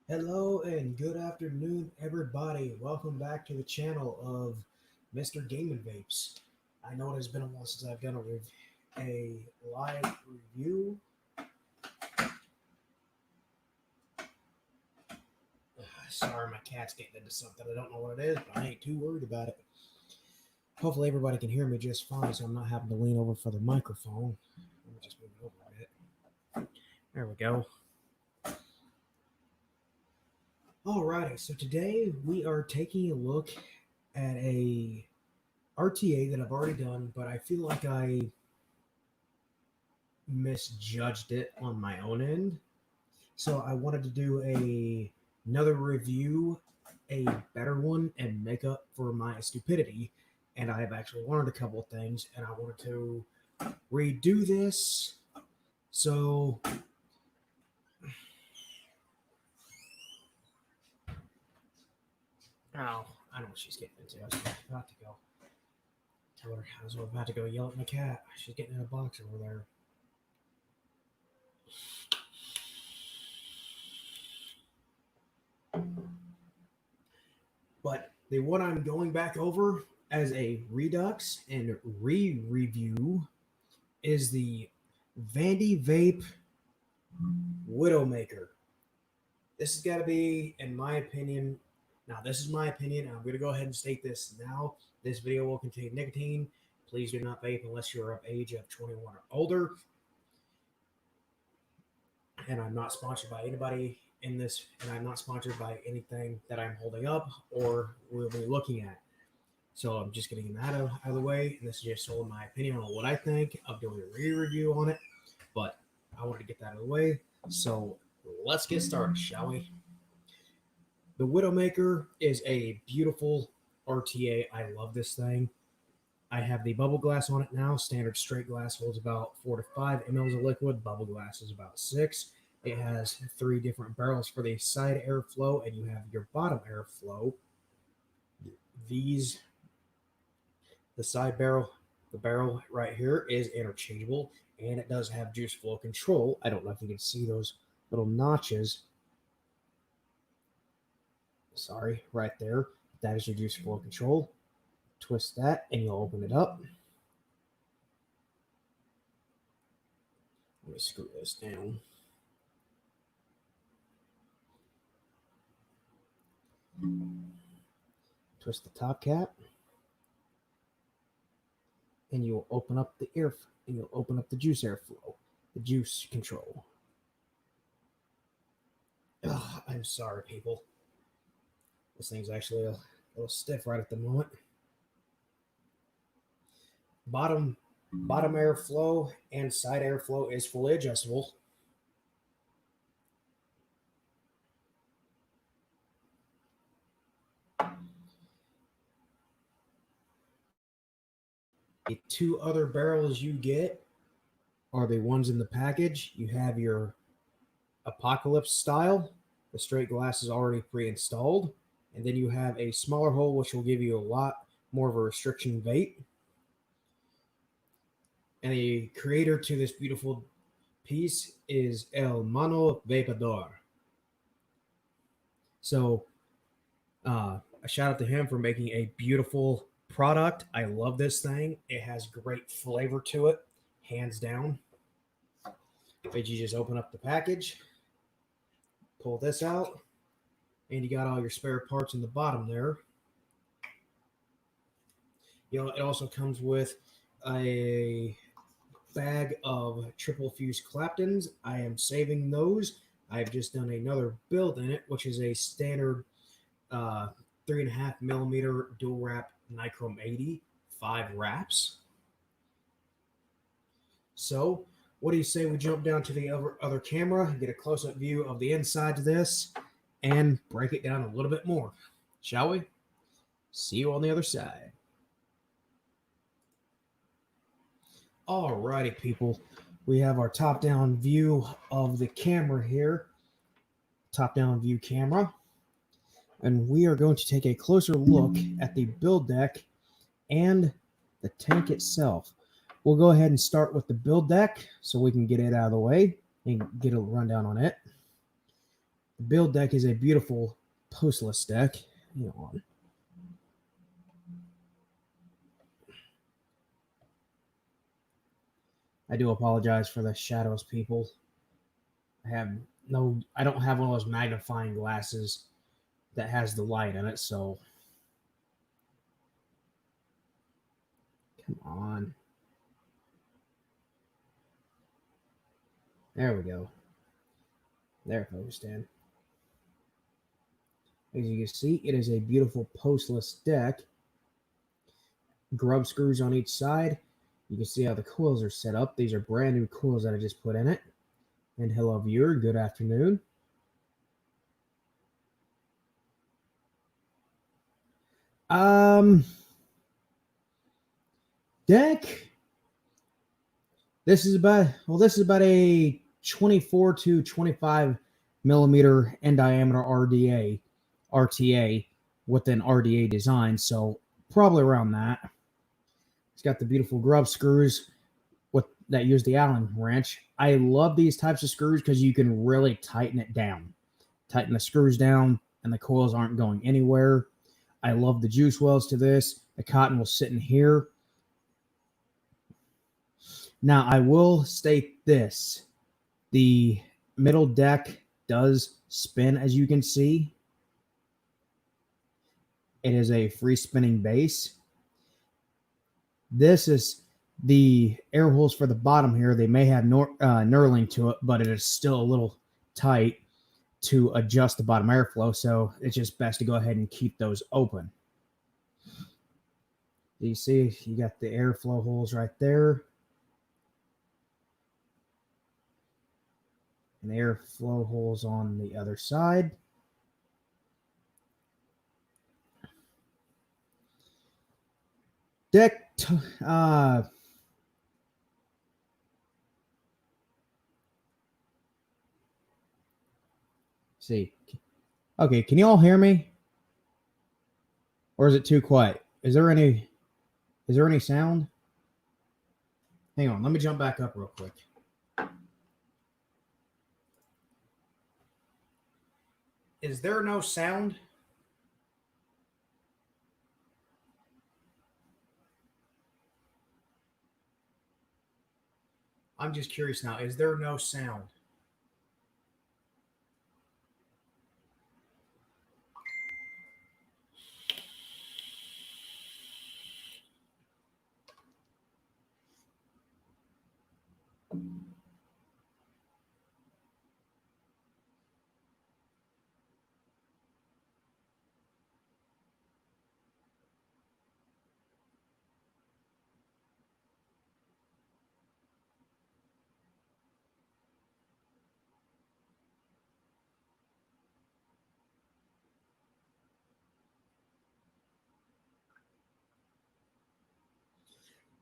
Hello and good afternoon, everybody. Welcome back to the channel of Mr. Gaming Vapes. I know it has been a while since I've done a live review. Sorry, my cat's getting into something. I don't know what it is, but I ain't too worried about it. Hopefully, everybody can hear me just fine, so I'm not having to lean over for the microphone. Let me just move it over a bit. There we go. Alrighty, so today we are taking a look at a RTA that I've already done, but I feel like I misjudged it on my own end. So I wanted to do another review, a better one, and make up for my stupidity. And I've actually learned a couple of things, and I wanted to redo this. So oh, I know what she's getting into. I was about to go tell her I was about to go yell at my cat. She's getting in a box over there. But the one I'm going back over as a redux and re-review is the Vandy Vape Widowmaker. This has got to be, in my opinion, now this is my opinion, and I'm going to go ahead and state this now. This video will contain nicotine. Please do not vape unless you're of age of 21 or older. And I'm not sponsored by anybody in this, and I'm not sponsored by anything that I'm holding up or will be looking at. So I'm just getting that out of the way, and this is just all my opinion on what I think. I'm doing a re-review on it, but I wanted to get that out of the way. So let's get started, shall we? The Widowmaker is a beautiful RTA. I love this thing. I have the bubble glass on it now. Standard straight glass holds about 4 to 5 mLs of liquid. Bubble glass is about 6. It has 3 different barrels for the side airflow, and you have your bottom airflow. The side barrel, the barrel right here is interchangeable, and it does have juice flow control. I don't know if you can see those little notches. Sorry, right there. That is your juice flow control. Twist that, and you'll open it up. Let me screw this down. Twist the top cap, and you'll open up the air, and you'll open up the juice airflow, the juice control. Ugh, I'm sorry, people. This thing's actually a little stiff right at the moment. Bottom airflow and side airflow is fully adjustable. The 2 other barrels you get are the ones in the package. You have your Apocalypse style. The straight glass is already pre-installed. And then you have a smaller hole, which will give you a lot more of a restriction vape. And the creator to this beautiful piece is El Mano Vapador. So a shout out to him for making a beautiful product. I love this thing. It has great flavor to it, hands down. But you just open up the package, pull this out, and you got all your spare parts in the bottom there. It also comes with a bag of triple fuse Claptons. I am saving those. I've just done another build in it, which is a standard 3.5 millimeter dual wrap Nichrome 80, 5 wraps. So what do you say we jump down to the other camera and get a close-up view of the inside of this and break it down a little bit more, shall we? See you on the other side. Alrighty, people. We have our top-down view of the camera here. Top-down view camera. And we are going to take a closer look at the build deck and the tank itself. We'll go ahead and start with the build deck so we can get it out of the way and get a rundown on it. The build deck is a beautiful postless deck. Hang on. I do apologize for the shadows, people. I don't have one of those magnifying glasses that has the light in it, so come on. There we go. There, focused in. As you can see, it is a beautiful postless deck. Grub screws on each side. You can see how the coils are set up. These are brand new coils that I just put in it. And hello, viewer. Good afternoon. Deck. This is about a 24 to 25 millimeter in diameter RTA with an RDA design. So probably around that. It's got the beautiful grub screws that use the Allen wrench. I love these types of screws because you can really tighten it down. Tighten the screws down and the coils aren't going anywhere. I love the juice wells to this. The cotton will sit in here. Now, I will state this. The middle deck does spin, as you can see. It is a free spinning base. This is the air holes for the bottom here. They may have knurling to it, but it is still a little tight to adjust the bottom airflow, so it's just best to go ahead and keep those open. You see, you got the airflow holes right there. And airflow holes on the other side. Deck, see. Okay, can you all hear me? Or is it too quiet? Is there any sound? Hang on, let me jump back up real quick. Is there no sound? I'm just curious now. Is there no sound?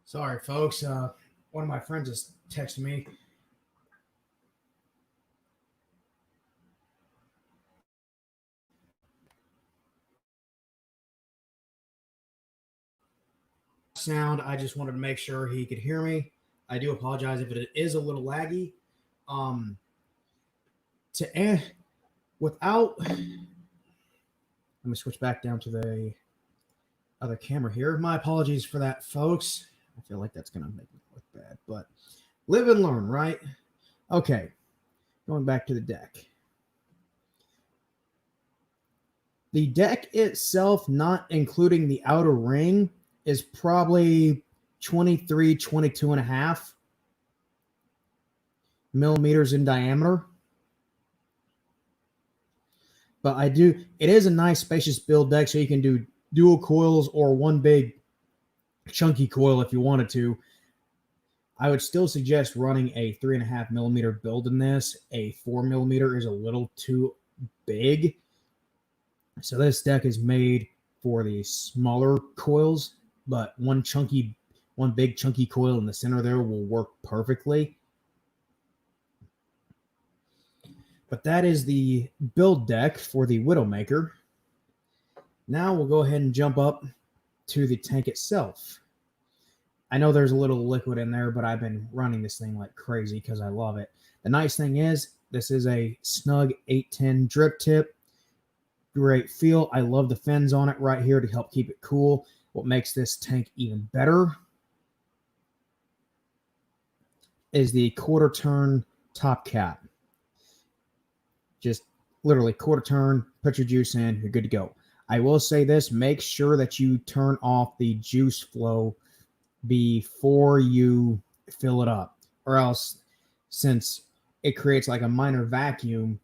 Sorry, folks. One of my friends just texted me. Sound. I just wanted to make sure he could hear me. I do apologize if it is a little laggy. Without, let me switch back down to the other camera here. My apologies for that, folks. I feel like that's gonna make me look bad, but live and learn, right? Okay, going back to the deck. The deck itself, not including the outer ring, is probably 23, 22 and a half millimeters in diameter. But it is a nice spacious build deck, so you can do dual coils or one big chunky coil if you wanted to. I would still suggest running a 3.5 millimeter build in this. A 4 millimeter is a little too big. So this deck is made for the smaller coils, but one big chunky coil in the center there will work perfectly. But that is the build deck for the Widowmaker. Now we'll go ahead and jump up to the tank itself. I know there's a little liquid in there, but I've been running this thing like crazy because I love it. The nice thing is This is a Snug 810 drip tip. Great feel. I love the fins on it right here to help keep it cool. What makes this tank even better is the quarter turn top cap. Just literally quarter turn, put your juice in, you're good to go. I will say this, make sure that you turn off the juice flow before you fill it up, or else, since it creates like a minor vacuum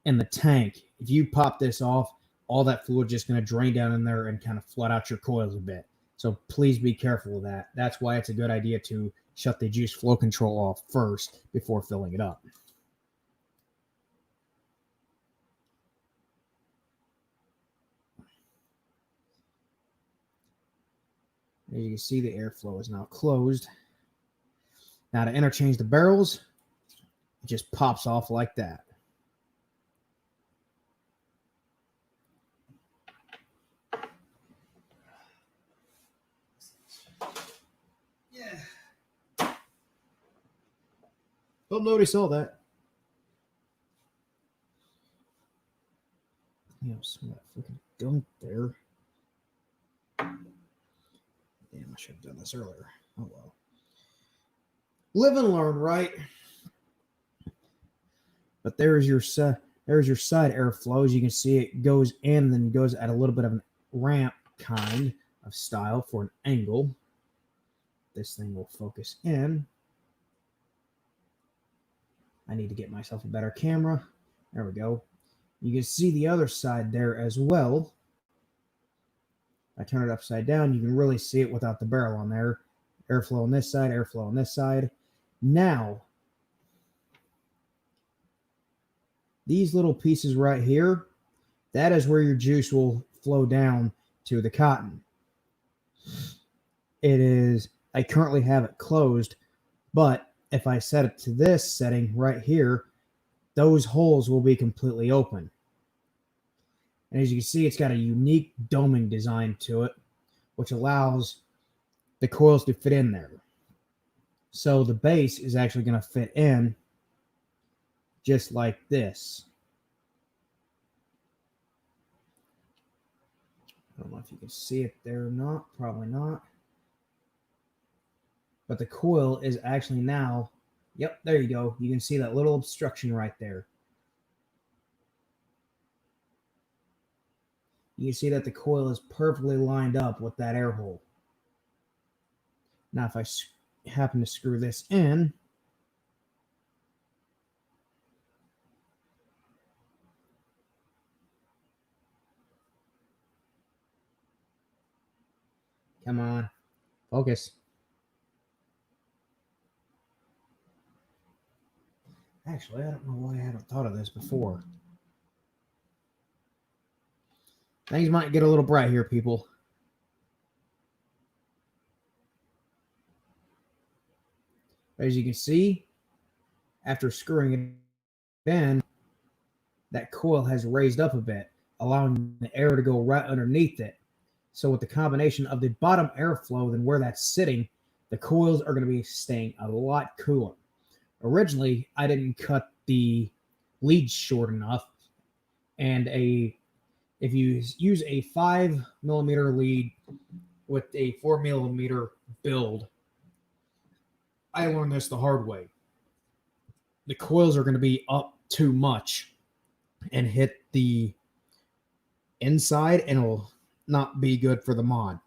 in the tank, if you pop this off, all that fluid is just going to drain down in there and kind of flood out your coils a bit. So please be careful of that. That's why it's a good idea to shut the juice flow control off first before filling it up. As you can see, the airflow is now closed. Now to interchange the barrels, it just pops off like that. Yeah. Hope nobody saw that. Yeah, some of that freaking gunk there. Damn, I should have done this earlier. Oh well. Live and learn, right? But there's your side airflow. As you can see, it goes in, then goes at a little bit of a ramp kind of style for an angle. This thing will focus in. I need to get myself a better camera. There we go. You can see the other side there as well. I turn it upside down, you can really see it without the barrel on there. Airflow on this side, airflow on this side. Now, these little pieces right here, that is where your juice will flow down to the cotton. I currently have it closed, but if I set it to this setting right here, those holes will be completely open. And as you can see, it's got a unique doming design to it, which allows the coils to fit in there. So the base is actually going to fit in just like this. I don't know if you can see it there or not. Probably not. But the coil is actually now, yep, there you go. You can see that little obstruction right there. You can see that the coil is perfectly lined up with that air hole. Now, if I happen to screw this in, come on, focus. Actually, I don't know why I haven't thought of this before. Things might get a little bright here, people. As you can see, after screwing it in, that coil has raised up a bit, allowing the air to go right underneath it. So with the combination of the bottom airflow and where that's sitting, the coils are going to be staying a lot cooler. Originally, I didn't cut the leads short enough, and if you use a 5mm lead with a 4mm build, I learned this the hard way. The coils are going to be up too much and hit the inside, and it'll not be good for the mod.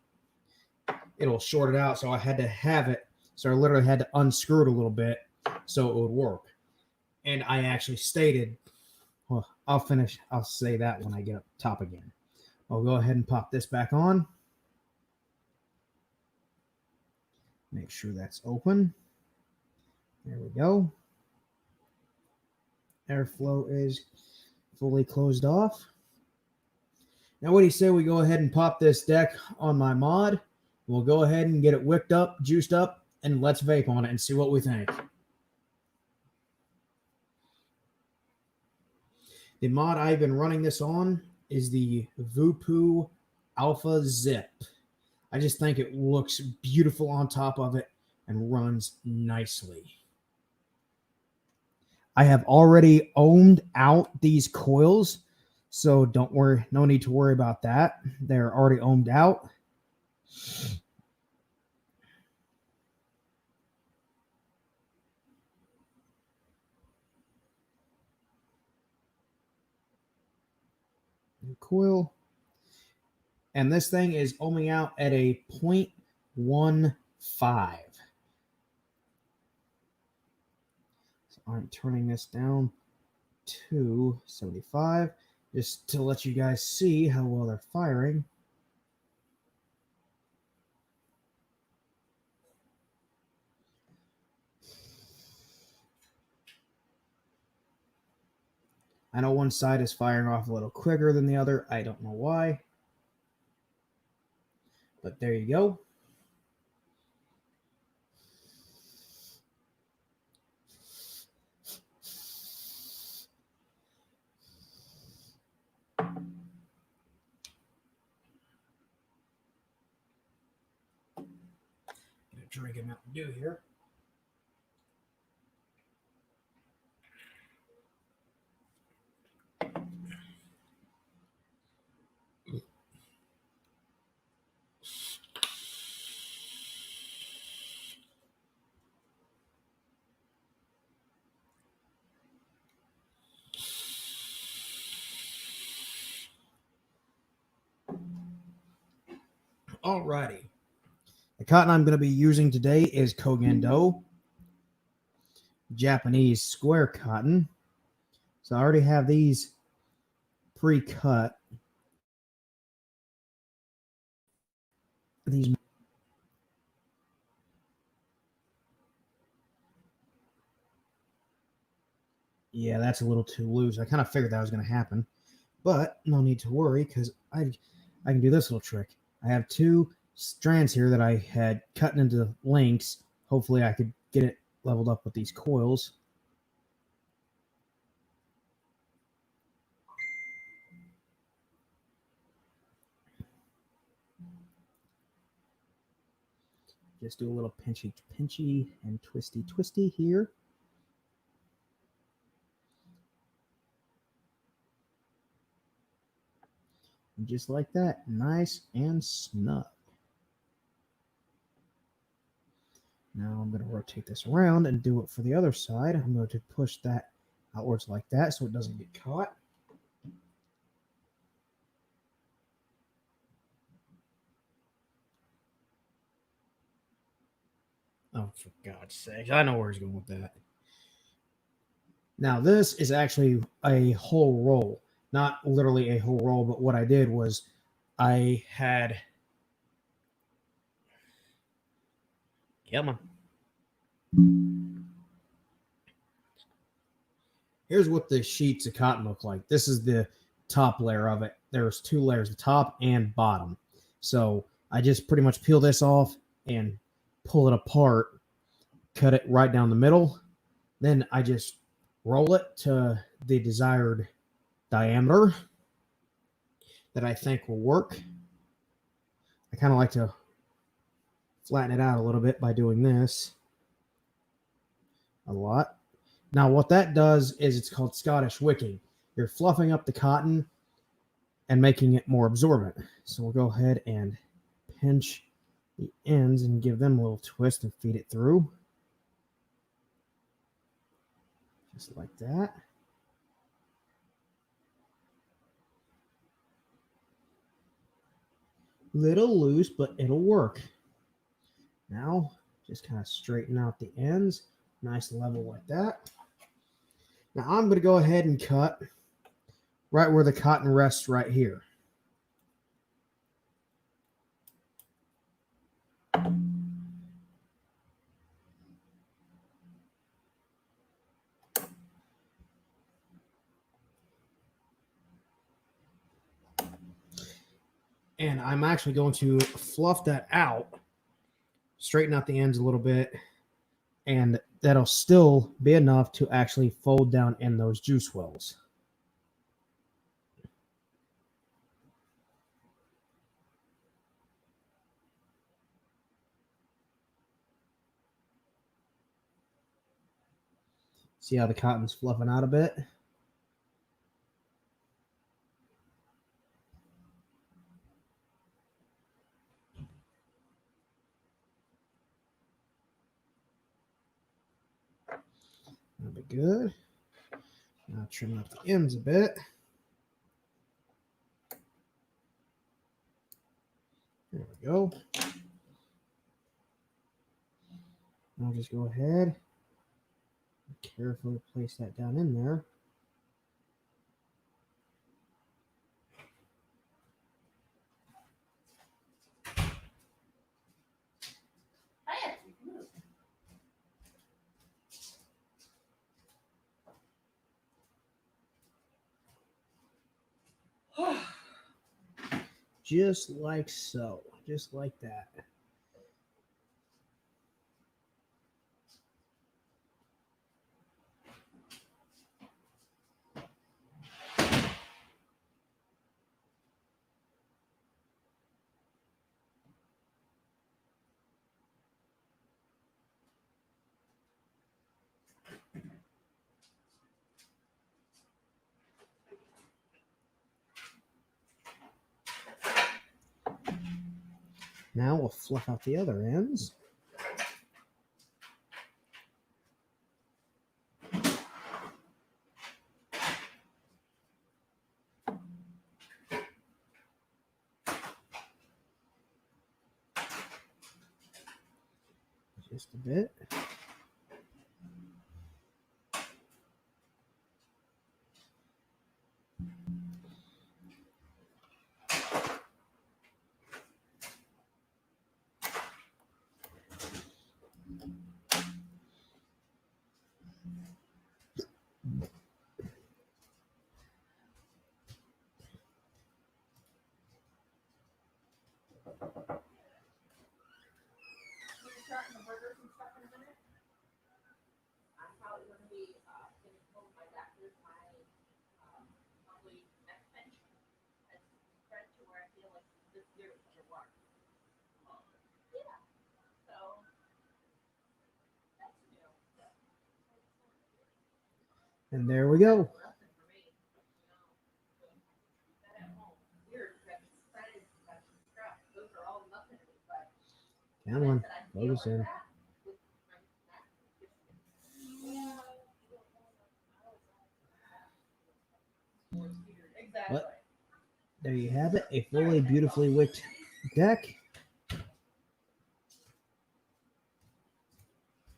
It'll short it out, so I had to have it. So I literally had to unscrew it a little bit so it would work. And I actually stated, well, I'll say that when I get up top again. I'll go ahead and pop this back on. Make sure that's open. There we go. Airflow is fully closed off. Now, what do you say we go ahead and pop this deck on my mod? We'll go ahead and get it wicked up, juiced up, and let's vape on it and see what we think. The mod I've been running this on is the Voopoo Alpha Zip. I just think it looks beautiful on top of it and runs nicely. I have already ohmed out these coils, so don't worry, no need to worry about that. They're already ohmed out. Coil. And this thing is ohming out at a 0.15. So I'm turning this down to 75 just to let you guys see how well they're firing. I know one side is firing off a little quicker than the other. I don't know why. But there you go. Gonna drink a Mountain Dew here. Alrighty. The cotton I'm going to be using today is Kogendo, Japanese square cotton. So I already have these pre-cut. These. Yeah, that's a little too loose. I kind of figured that was going to happen, but no need to worry because I can do this little trick. I have two strands here that I had cut into lengths. Hopefully I could get it leveled up with these coils. Just do a little pinchy and twisty here. And just like that, nice and snug. Now I'm going to rotate this around and do it for the other side. I'm going to push that outwards like that so it doesn't get caught. Oh, for God's sake. I know where he's going with that. Now, this is actually a whole roll. Not literally a whole roll, but what I did was I had... Come on. Here's what the sheets of cotton look like. This is the top layer of it. There's two layers, the top and bottom. So I just pretty much peel this off and pull it apart, cut it right down the middle. Then I just roll it to the desired diameter that I think will work. I kind of like to flatten it out a little bit by doing this a lot. Now, what that does is it's called Scottish wicking. You're fluffing up the cotton and making it more absorbent. So we'll go ahead and pinch the ends and give them a little twist and feed it through. Just like that. Little loose, but it'll work. Now, just kind of straighten out the ends. Nice level like that. Now I'm going to go ahead and cut right where the cotton rests right here. And I'm actually going to fluff that out, straighten out the ends a little bit, and that'll still be enough to actually fold down in those juice wells. See how the cotton's fluffing out a bit? That'll be good. Now trim up the ends a bit. There we go. I'll just go ahead and carefully place that down in there. Just like so. Just like that. Now we'll fluff out the other ends. Just a bit. And there we go. Come on, focus in. But there you have it, a fully beautifully wicked deck.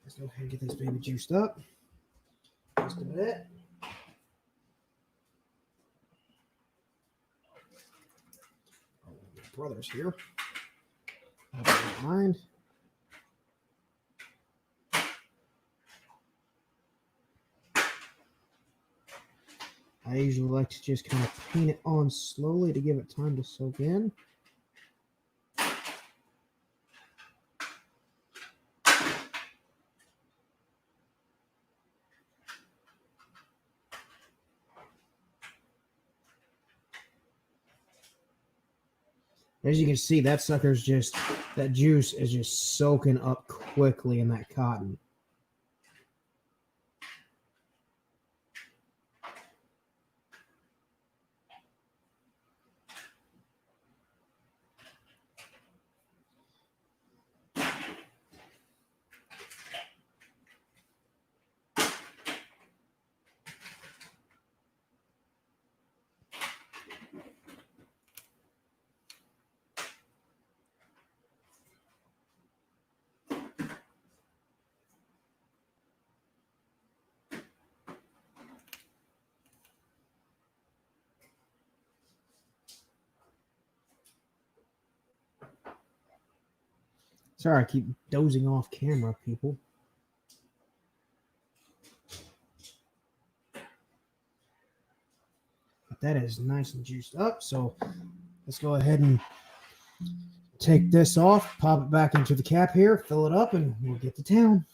Let's go ahead and get this baby juiced up. Just a bit. Oh, my brother's here. I don't mind. I usually like to just kind of paint it on slowly to give it time to soak in. As you can see, that juice is just soaking up quickly in that cotton. Sorry, I keep dozing off camera, people. But that is nice and juiced up, so let's go ahead and take this off, pop it back into the cap here, fill it up, and we'll get to town.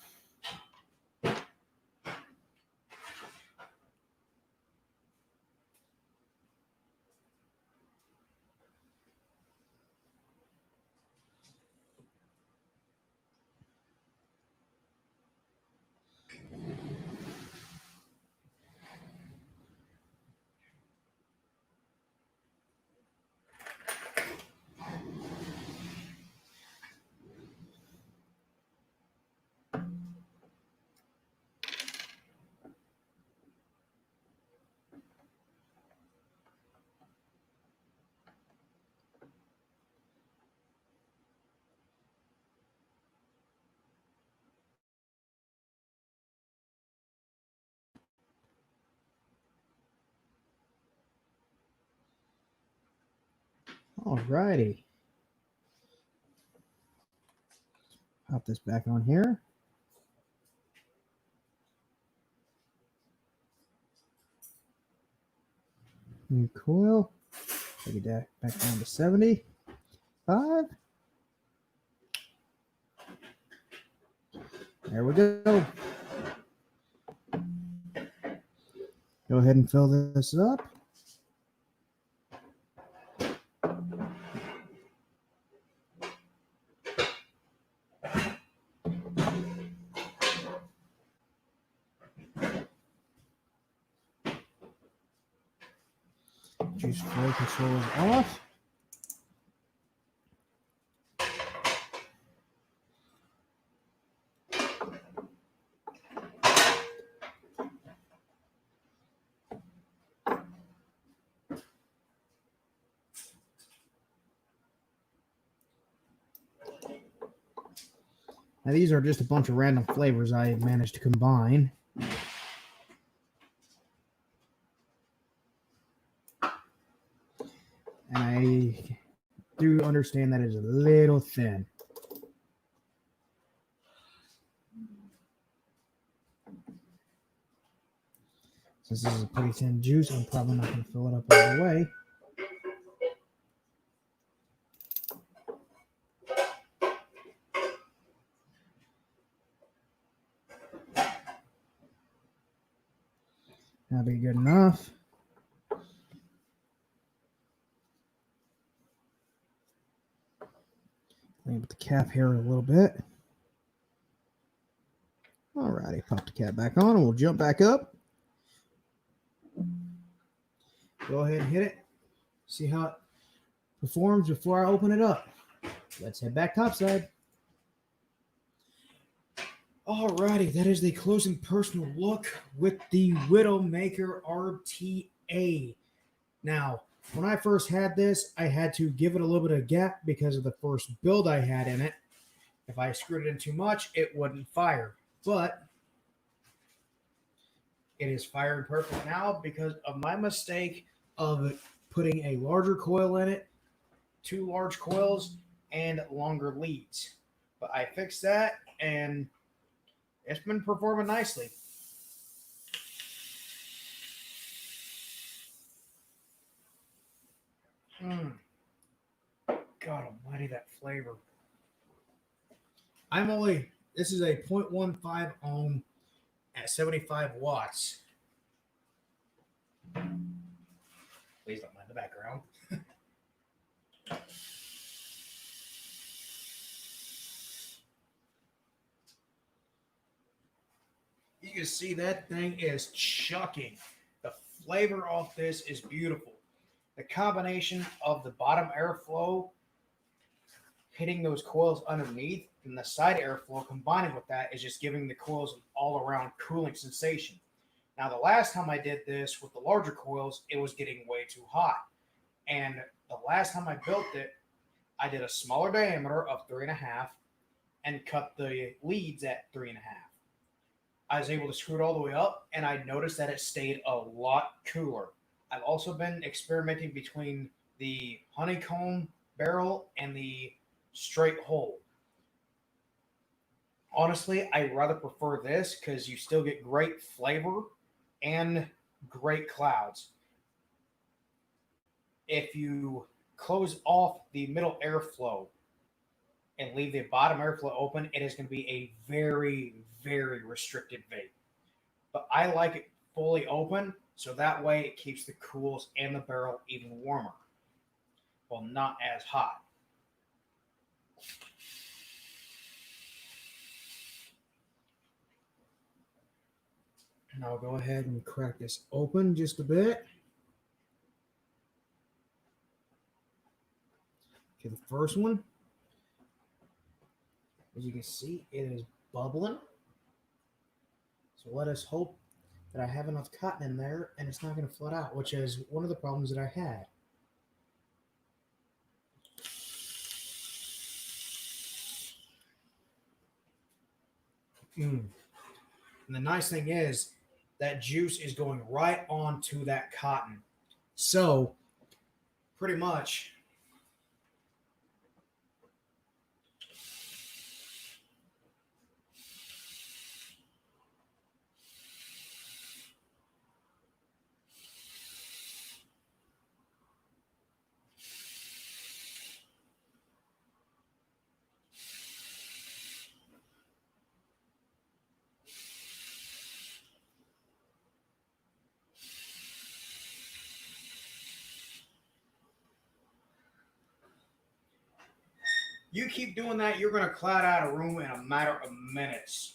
Alrighty. Pop this back on here. New coil. Take it back down to 75. There we go. Go ahead and fill this up. Juice flow control is off. Now these are just a bunch of random flavors I managed to combine. And I do understand that it's a little thin. Since this is a pretty thin juice, I'm probably not going to fill it up all the way. That'll be good enough. Clean up the cap here a little bit. Alrighty, pop the cap back on and we'll jump back up. Go ahead and hit it. See how it performs before I open it up. Let's head back topside. Alrighty, that is the closing personal look with the Widowmaker RTA. Now, when I first had this, I had to give it a little bit of gap because of the first build I had in it. If I screwed it in too much, it wouldn't fire. But it is firing perfect now because of my mistake of putting a larger coil in it, 2 large coils, and longer leads. But I fixed that, and it's been performing nicely. God almighty, that flavor. This is a 0.15 ohm at 75 watts. Please don't mind the background. You can see that thing is chucking. The flavor off this is beautiful. The combination of the bottom airflow hitting those coils underneath and the side airflow combining with that is just giving the coils an all-around cooling sensation. Now, the last time I did this with the larger coils, it was getting way too hot. And the last time I built it, I did a smaller diameter of 3.5 and cut the leads at 3.5. I was able to screw it all the way up, and I noticed that it stayed a lot cooler. I've also been experimenting between the honeycomb barrel and the straight hole. Honestly, I rather prefer this because you still get great flavor and great clouds. If you close off the middle airflow and leave the bottom airflow open, it is going to be a very, very restricted vape. But I like it fully open, so that way it keeps the cools and the barrel even warmer. Well, not as hot. And I'll go ahead and crack this open just a bit. Okay, the first one, as you can see, it is bubbling. So let us hope that I have enough cotton in there and it's not going to flood out, which is one of the problems that I had. And the nice thing is that juice is going right onto that cotton. So pretty much You keep doing that, you're going to cloud out a room in a matter of minutes.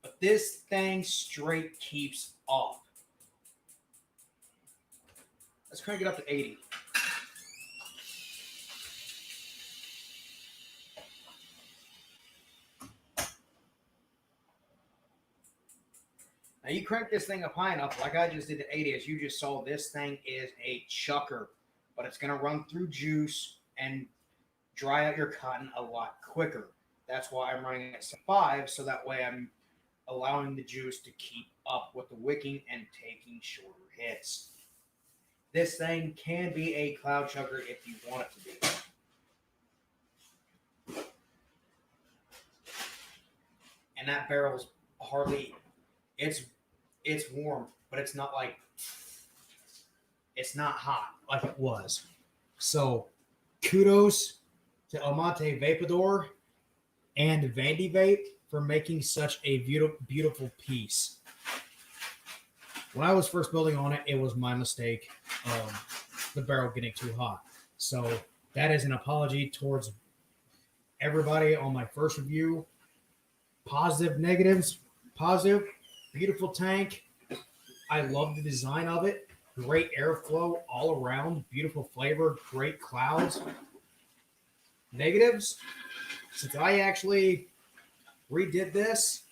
But this thing straight keeps up. Let's crank it up to 80. Now you crank this thing up high enough, like I just did to 80, as you just saw, this thing is a chucker. But it's going to run through juice and dry out your cotton a lot quicker. That's why I'm running at 5, so that way I'm allowing the juice to keep up with the wicking and taking shorter hits. This thing can be a cloud chugger if you want it to be. And that barrel's hardly, it's warm, but it's not like, it's not hot like it was. So kudos to Almonte Vapador and Vandy Vape for making such a beautiful piece. When I was first building on it, it was my mistake of the barrel getting too hot. So that is an apology towards everybody on my first review. Positive, negatives. Positive, beautiful tank. I love the design of it. Great airflow all around. Beautiful flavor. Great clouds. Negatives, since I actually redid this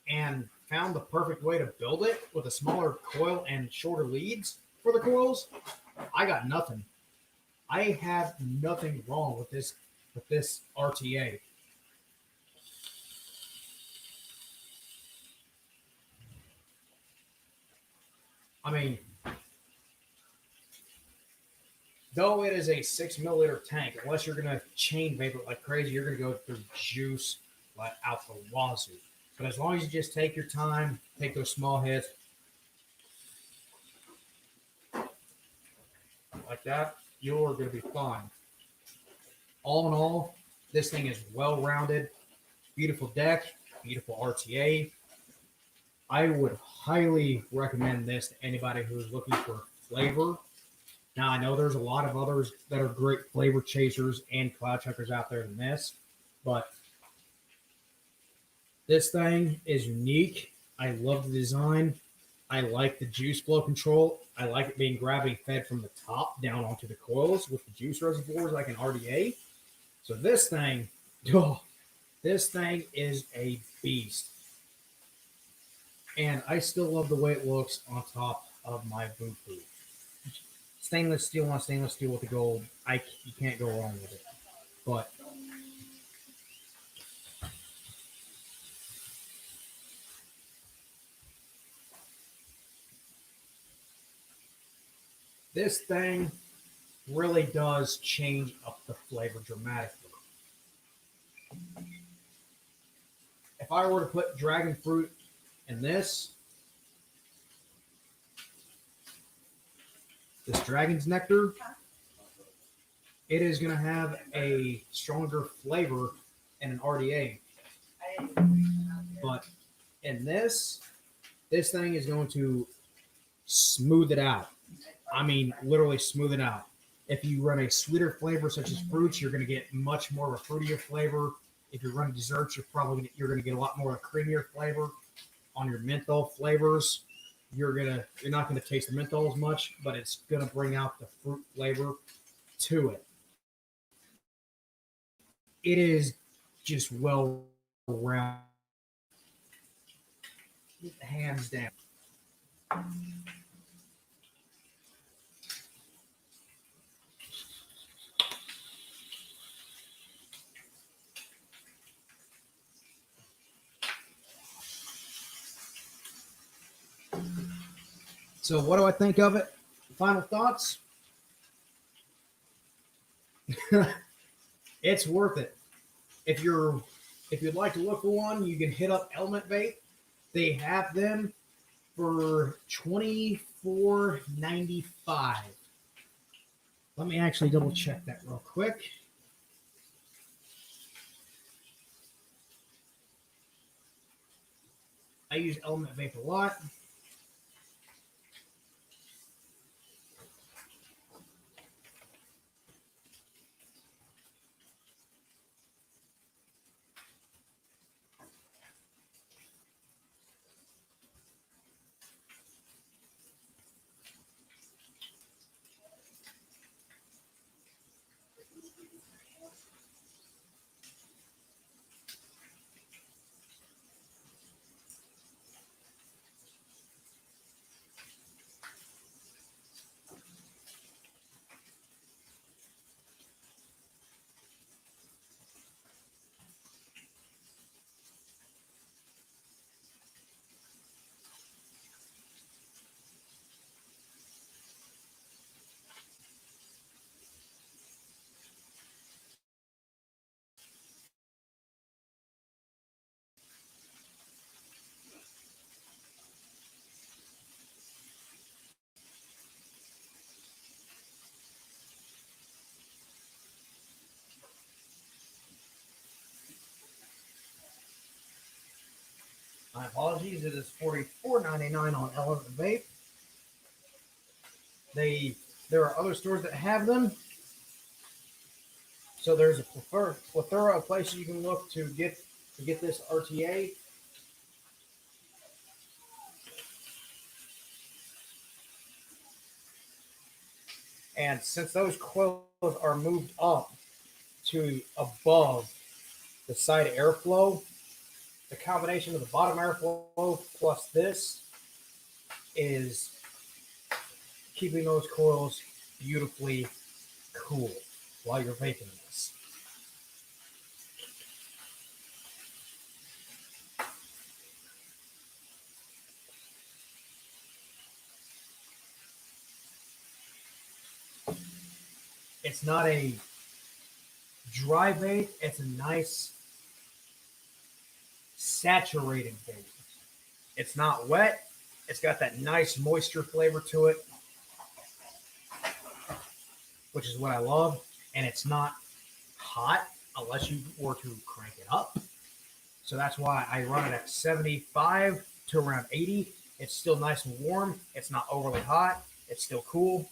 and found the perfect way to build it with a smaller coil and shorter leads for the coils, I got nothing. I have nothing wrong with this RTA. I mean, though it is a 6 milliliter tank, unless you're going to chain vape it like crazy, you're going to go through juice like out the wazoo. But as long as you just take your time, take those small hits, like that, you're going to be fine. All in all, this thing is well-rounded, beautiful deck, beautiful RTA. I would highly recommend this to anybody who's looking for flavor. Now, I know there's a lot of others that are great flavor chasers and cloud chuckers out there than this, but this thing is unique. I love the design. I like the juice flow control. I like it being gravity fed from the top down onto the coils with the juice reservoirs like an RDA. So this thing is a beast. And I still love the way it looks on top of my boom proof. Stainless steel on stainless steel with the gold. You can't go wrong with it. But this thing really does change up the flavor dramatically. If I were to put dragon fruit in this dragon's nectar, it is going to have a stronger flavor in an RDA. But in this thing is going to smooth it out. I mean, literally smooth it out. If you run a sweeter flavor such as fruits, you're going to get much more of a fruitier flavor. If you're running desserts, you're going to get a lot more of a creamier flavor. On your menthol flavors, you're not going to taste the menthol as much, but it's going to bring out the fruit flavor to it. It is just well rounded, hands down. So what do I think of it? Final thoughts? It's worth it. If you'd like to look for one, you can hit up Element Vape. They have them for $24.95. Let me actually double check that real quick. I use Element Vape a lot. My apologies. It is $44.99 on Element Vape. There are other stores that have them. So there's a plethora of places you can look to get this RTA. And since those coils are moved up to above the side airflow, the combination of the bottom airflow plus this is keeping those coils beautifully cool while you're vaping this. It's not a dry vape, it's a nice saturated vape. It's not wet, it's got that nice moisture flavor to it, which is what I love. And it's not hot unless you were to crank it up. So that's why I run it at 75 to around 80. It's still nice and warm. It's not overly hot. It's still cool.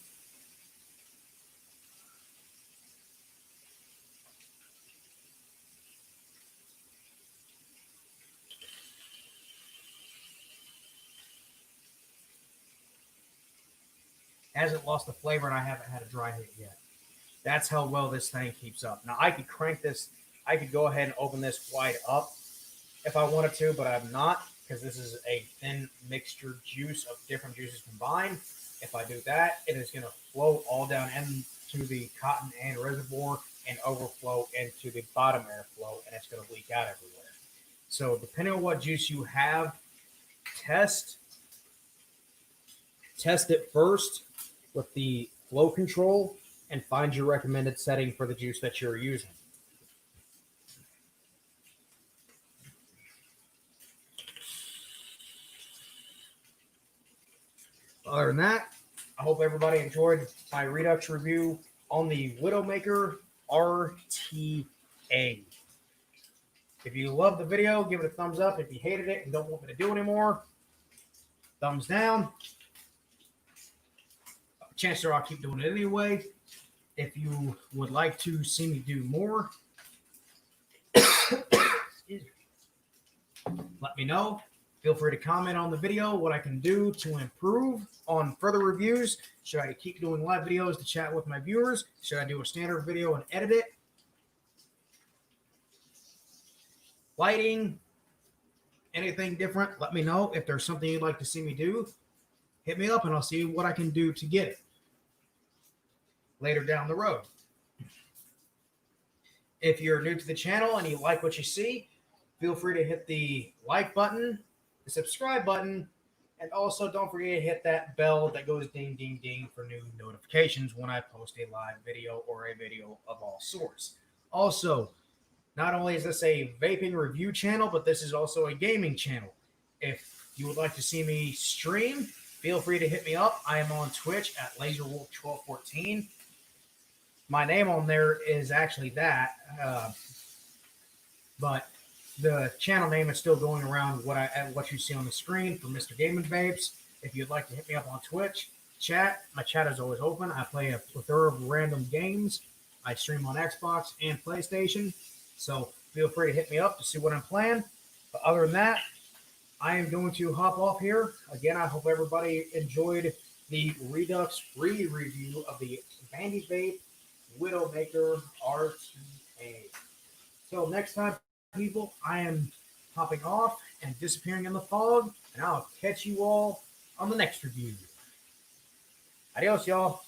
Hasn't lost the flavor, and I haven't had a dry hit yet. That's how well this thing keeps up. Now, I could crank this. I could go ahead and open this wide up if I wanted to, but I'm not, because this is a thin mixture juice of different juices combined. If I do that, it is going to flow all down into the cotton and reservoir and overflow into the bottom airflow, and it's going to leak out everywhere. So depending on what juice you have, test it first with the flow control and find your recommended setting for the juice that you're using. Other than that, I hope everybody enjoyed my Redux review on the Widowmaker RTA. If you loved the video, give it a thumbs up. If you hated it and don't want me to do anymore, thumbs down. Chances are I'll keep doing it anyway. If you would like to see me do more, let me know. Feel free to comment on the video what I can do to improve on further reviews. Should I keep doing live videos to chat with my viewers? Should I do a standard video and edit it? Lighting, anything different, let me know. If there's something you'd like to see me do, hit me up and I'll see what I can do to get it later down the road. If you're new to the channel and you like what you see, feel free to hit the like button, the subscribe button, and also don't forget to hit that bell that goes ding, ding, ding for new notifications when I post a live video or a video of all sorts. Also, not only is this a vaping review channel, but this is also a gaming channel. If you would like to see me stream, feel free to hit me up. I am on Twitch at LaserWolf1214. My name on there is actually that, but the channel name is still going around what you see on the screen for Mr. Gaming Vapes. If you'd like to hit me up on Twitch, my chat is always open. I play a plethora of random games. I stream on Xbox and PlayStation, so feel free to hit me up to see what I'm playing. But other than that, I am going to hop off here. Again, I hope everybody enjoyed the Redux free review of the Vandy Vape Widowmaker RTA. Till next time, people, I am hopping off and disappearing in the fog, and I'll catch you all on the next review. Adios, y'all.